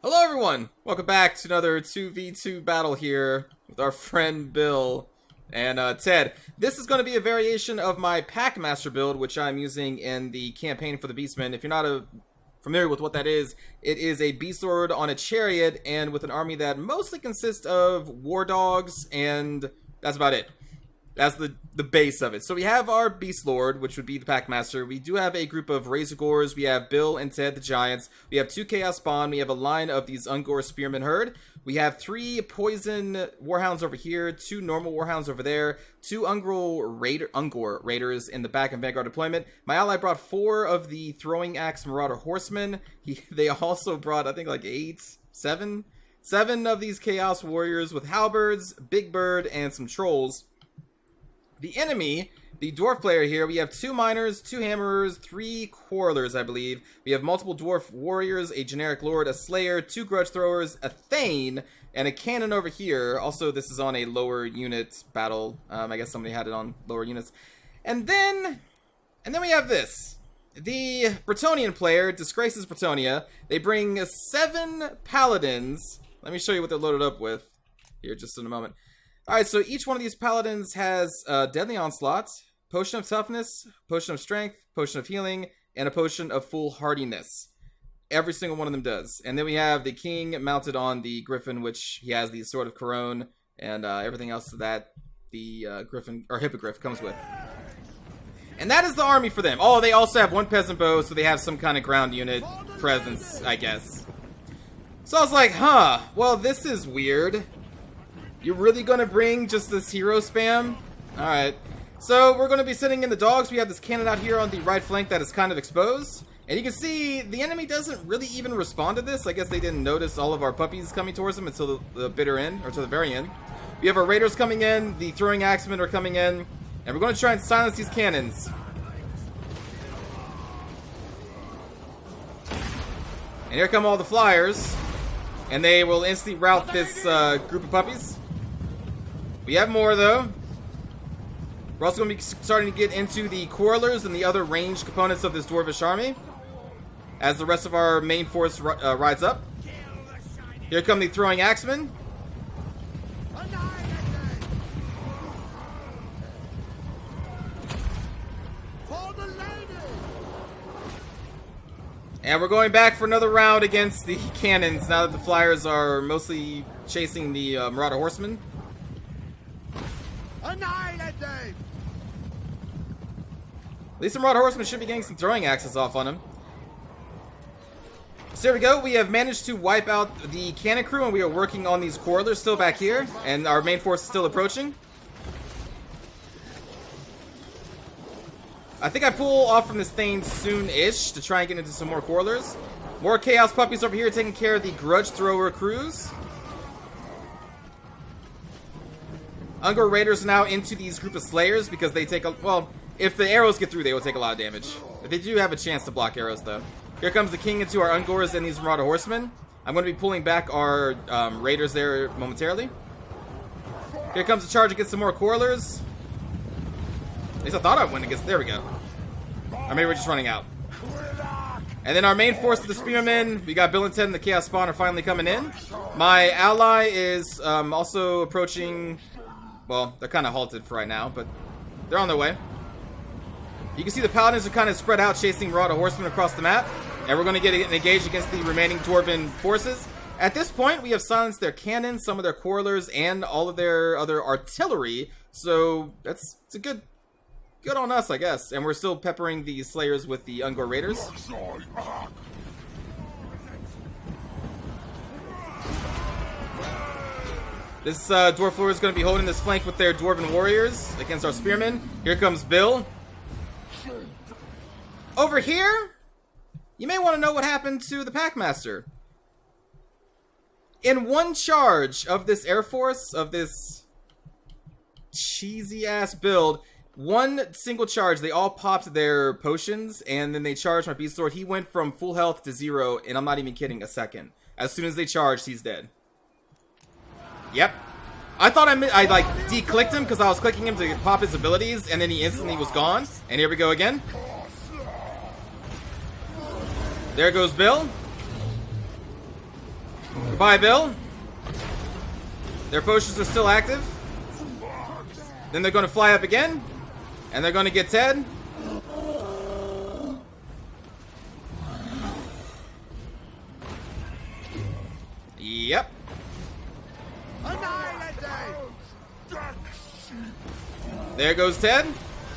Hello everyone! Welcome back to another 2v2 battle here with our friend Bill and Ted. This is going to be a variation of my Packmaster build, which I'm using in the campaign for the Beastmen. If you're not familiar with what that is, it is a beast lord on a chariot and with an army that mostly consists of war dogs, and that's about it. That's the base of it. So we have our Beast Lord, which would be the Packmaster. We do have a group of Razorgores. We have Bill and Ted, the Giants. We have 2 Chaos Spawn. We have a line of these Ungor Spearmen herd. We have 3 Poison Warhounds over here, 2 normal Warhounds over there, 2 Ungor Raiders in the back and Vanguard deployment. My ally brought 4 of the Throwing Axe Marauder Horsemen. They also brought, I think, like 7 of these Chaos Warriors with Halberds, Big Bird, and some Trolls. The enemy, the dwarf player here, we have 2 miners, 2 hammerers, 3 quarrelers, I believe. We have multiple dwarf warriors, a generic lord, a slayer, 2 grudge throwers, a thane, and a cannon over here. Also, this is on a lower unit battle. I guess somebody had it on lower units. And then we have this. The Bretonnian player disgraces Bretonia. They bring 7 paladins. Let me show you what they're loaded up with here just in a moment. Alright, so each one of these paladins has Deadly Onslaught, Potion of Toughness, Potion of Strength, Potion of Healing, and a Potion of Foolhardiness. Every single one of them does. And then we have the King mounted on the Griffin, which he has the Sword of Corone, and everything else that the Griffin, or Hippogriff, comes with. And that is the army for them. Oh, they also have 1 Peasant Bow, so they have some kind of ground unit presence, I guess. So I was like, huh, well, this is weird. You're really gonna bring just this hero spam? Alright. So we're gonna be sitting in the dogs. We have this cannon out here on the right flank that is kind of exposed. And you can see the enemy doesn't really even respond to this. I guess they didn't notice all of our puppies coming towards them until the bitter end, or to the very end. We have our raiders coming in, the throwing axemen are coming in, and we're gonna try and silence these cannons. And here come all the flyers. And they will instantly rout this group of puppies. We have more, though. We're also going to be starting to get into the quarrelers and the other ranged components of this dwarvish army as the rest of our main force rides up. Here come the throwing axemen. And we're going back for another round against the cannons now that the flyers are mostly chasing the Marauder Horsemen. Annihilate them! At least the Marauder Horsemen should be getting some throwing axes off on them. So there we go. We have managed to wipe out the cannon crew, and we are working on these quarrelers still back here, and our main force is still approaching. I think I pull off from this thing soon-ish to try and get into some more quarrelers. More Chaos Puppies over here taking care of the Grudge Thrower crews. Ungor Raiders are now into these group of Slayers because they take a... Well, if the arrows get through, they will take a lot of damage. But they do have a chance to block arrows, though. Here comes the King into our Ungors and these Marauder Horsemen. I'm going to be pulling back our Raiders there momentarily. Here comes the charge against some more Quarrelers. At least I thought I went against... There we go. Or maybe we're just running out. And then our main force of the Spearmen, we got Bill and Ted and the Chaos Spawn are finally coming in. My ally is also approaching... Well, they're kind of halted for right now, but they're on their way. You can see the Paladins are kind of spread out chasing Marauder Horsemen across the map. And we're going to get engaged against the remaining Dwarven forces. At this point, we have silenced their cannons, some of their Quarrelers, and all of their other artillery. So, it's a good on us, I guess. And we're still peppering the Slayers with the Ungor Raiders. This Dwarf Lord is going to be holding this flank with their Dwarven Warriors against our Spearmen. Here comes Bill. Over here, you may want to know what happened to the Packmaster. In one charge of this Air Force, of this cheesy-ass build, one single charge, they all popped their potions, and then they charged my Beast Lord. He went from full health to 0, and I'm not even kidding, a second. As soon as they charged, he's dead. Yep. I thought I like de-clicked him because I was clicking him to pop his abilities, and then he instantly was gone. And here we go again. There goes Bill. Goodbye, Bill. Their potions are still active. Then they're going to fly up again. And they're going to get Ted. Yep. There goes Ted.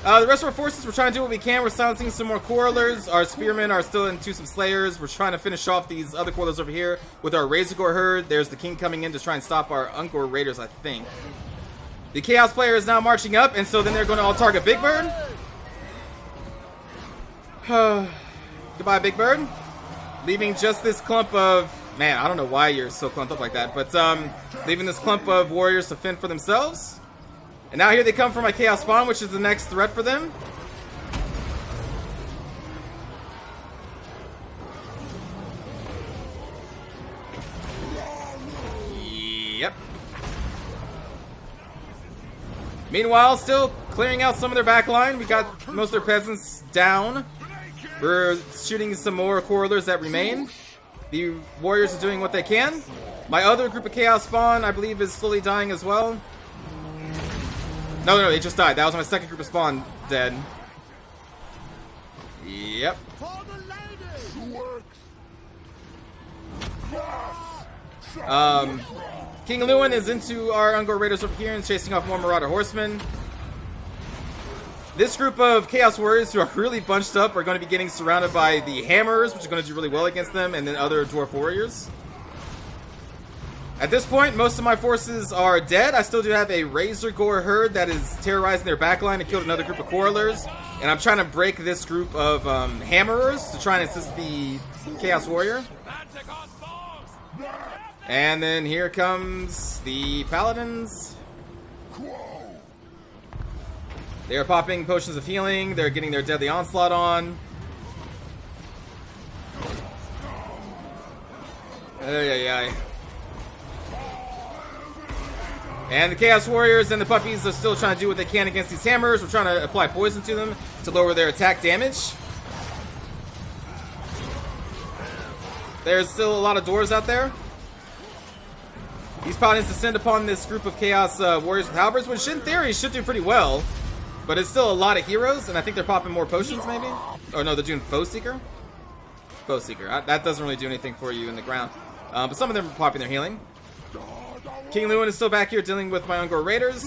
The rest of our forces, we're trying to do what we can. We're silencing some more quarrelers. Our spearmen are still into some slayers. We're trying to finish off these other quarrelers over here with our Razor Gore herd. There's the king coming in to try and stop our Ungor raiders, I think. The Chaos player is now marching up, and so then they're going to all target Big Bird. Goodbye, Big Bird. Leaving just this clump of... Man, I don't know why you're so clumped up like that, but leaving this clump of warriors to fend for themselves. And now here they come for my Chaos Spawn, which is the next threat for them. Yep. Meanwhile, still clearing out some of their back line. We got most of their peasants down. We're shooting some more quarrelers that remain. The warriors are doing what they can. My other group of Chaos Spawn, I believe, is slowly dying as well. No, they just died. That was my second group of Spawn dead. Yep. King Lewin is into our Ungor Raiders over here and chasing off more Marauder Horsemen. This group of Chaos Warriors who are really bunched up are going to be getting surrounded by the Hammers, which is going to do really well against them, and then other Dwarf Warriors. At this point, most of my forces are dead. I still do have a Razor Gore herd that is terrorizing their backline and killed another group of quarrelers. And I'm trying to break this group of Hammerers to try and assist the Chaos Warrior. And then here comes the Paladins. They are popping potions of healing. They're getting their Deadly Onslaught on. And the Chaos Warriors and the Puppies are still trying to do what they can against these Hammers. We're trying to apply poison to them to lower their attack damage. There's still a lot of dwarves out there. These Paladins descend upon this group of Chaos Warriors with halberds, which in theory should do pretty well. But it's still a lot of heroes, and I think they're popping more potions, maybe? Oh, no, they're doing Foe Seeker? Foe Seeker. That doesn't really do anything for you in the ground. But some of them are popping their healing. King Lewin is still back here dealing with my Ungor Raiders.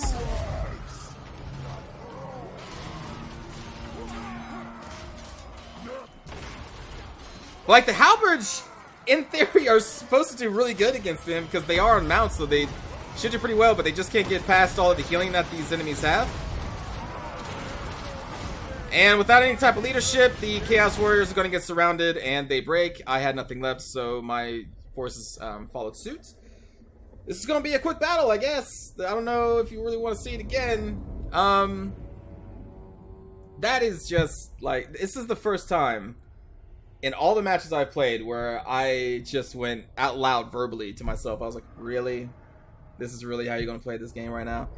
Like, the halberds, in theory, are supposed to do really good against them because they are on mounts, so they should do pretty well, but they just can't get past all of the healing that these enemies have. And without any type of leadership, the Chaos Warriors are going to get surrounded and they break. I had nothing left, so my forces followed suit. This is going to be a quick battle, I guess. I don't know if you really want to see it again. That is just, like, this is the first time in all the matches I've played where I just went out loud verbally to myself. I was like, really? This is really how you're going to play this game right now?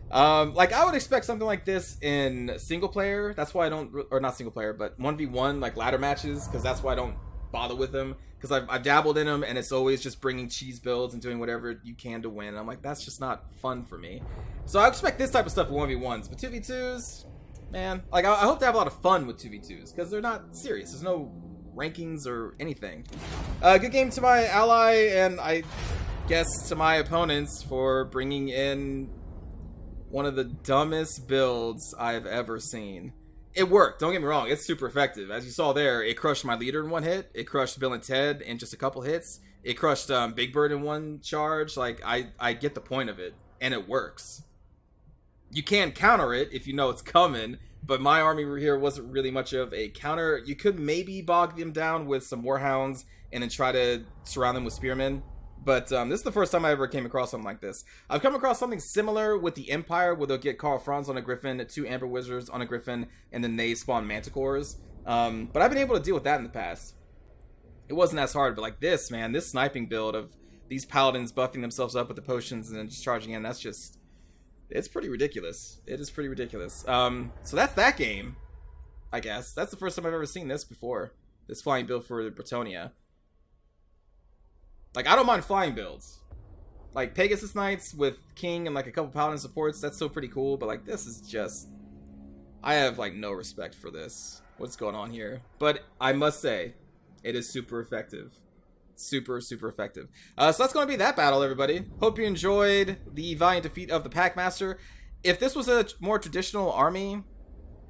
Like, I would expect something like this in single player. That's why I don't, or not single player, but 1v1, like ladder matches, because that's why I don't bother with them. Because I've dabbled in them, and it's always just bringing cheese builds and doing whatever you can to win. And I'm like, that's just not fun for me. So I expect this type of stuff in 1v1s, but 2v2s, man, like, I hope to have a lot of fun with 2v2s, because they're not serious. There's no rankings or anything. Good game to my ally, and I guess to my opponents for bringing in one of the dumbest builds I've ever seen. It worked, don't get me wrong, it's super effective. As you saw there, it crushed my leader in one hit, it crushed Bill and Ted in just a couple hits, it crushed Big Bird in one charge. Like, I get the point of it, and it works. You can counter it if you know it's coming, but my army here wasn't really much of a counter. You could maybe bog them down with some Warhounds and then try to surround them with Spearmen. But this is the first time I ever came across something like this. I've come across something similar with the Empire, where they'll get Karl Franz on a Griffin, 2 Amber Wizards on a Griffin, and then they spawn Manticores. But I've been able to deal with that in the past. It wasn't as hard, but like this, man, this sniping build of these Paladins buffing themselves up with the potions and then just charging in, that's just... it's pretty ridiculous. It is pretty ridiculous. So that's that game, I guess. That's the first time I've ever seen this before. This flying build for Bretonia. Like, I don't mind flying builds. Like, Pegasus Knights with King and, like, a couple Paladin supports, that's still pretty cool. But, like, this is just... I have, like, no respect for this. What's going on here? But I must say, it is super effective. Super, super effective. So that's going to be that battle, everybody. Hope you enjoyed the valiant defeat of the Packmaster. If this was a more traditional army,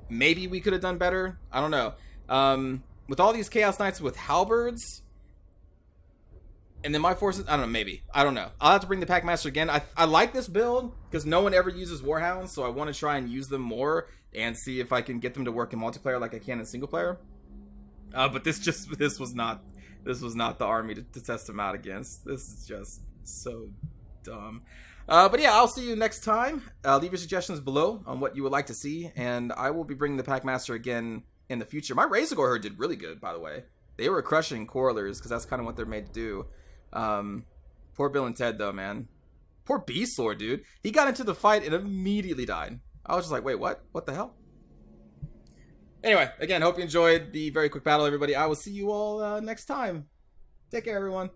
maybe we could have done better. I don't know. With all these Chaos Knights with halberds... And then my forces, I don't know, maybe. I don't know. I'll have to bring the Packmaster again. I like this build because no one ever uses Warhounds, so I want to try and use them more and see if I can get them to work in multiplayer like I can in single player. But this was not the army to test them out against. This is just so dumb. But yeah, I'll see you next time. Leave your suggestions below on what you would like to see, and I will be bringing the Packmaster again in the future. My Razorgore herd did really good, by the way. They were crushing Quarrelers because that's kind of what they're made to do. Poor Bill and Ted, though, man. Poor Beastlord, dude. He got into the fight and immediately died. I was just like, wait, what? What the hell? Anyway, again, hope you enjoyed the very quick battle, everybody. I will see you all next time. Take care, everyone.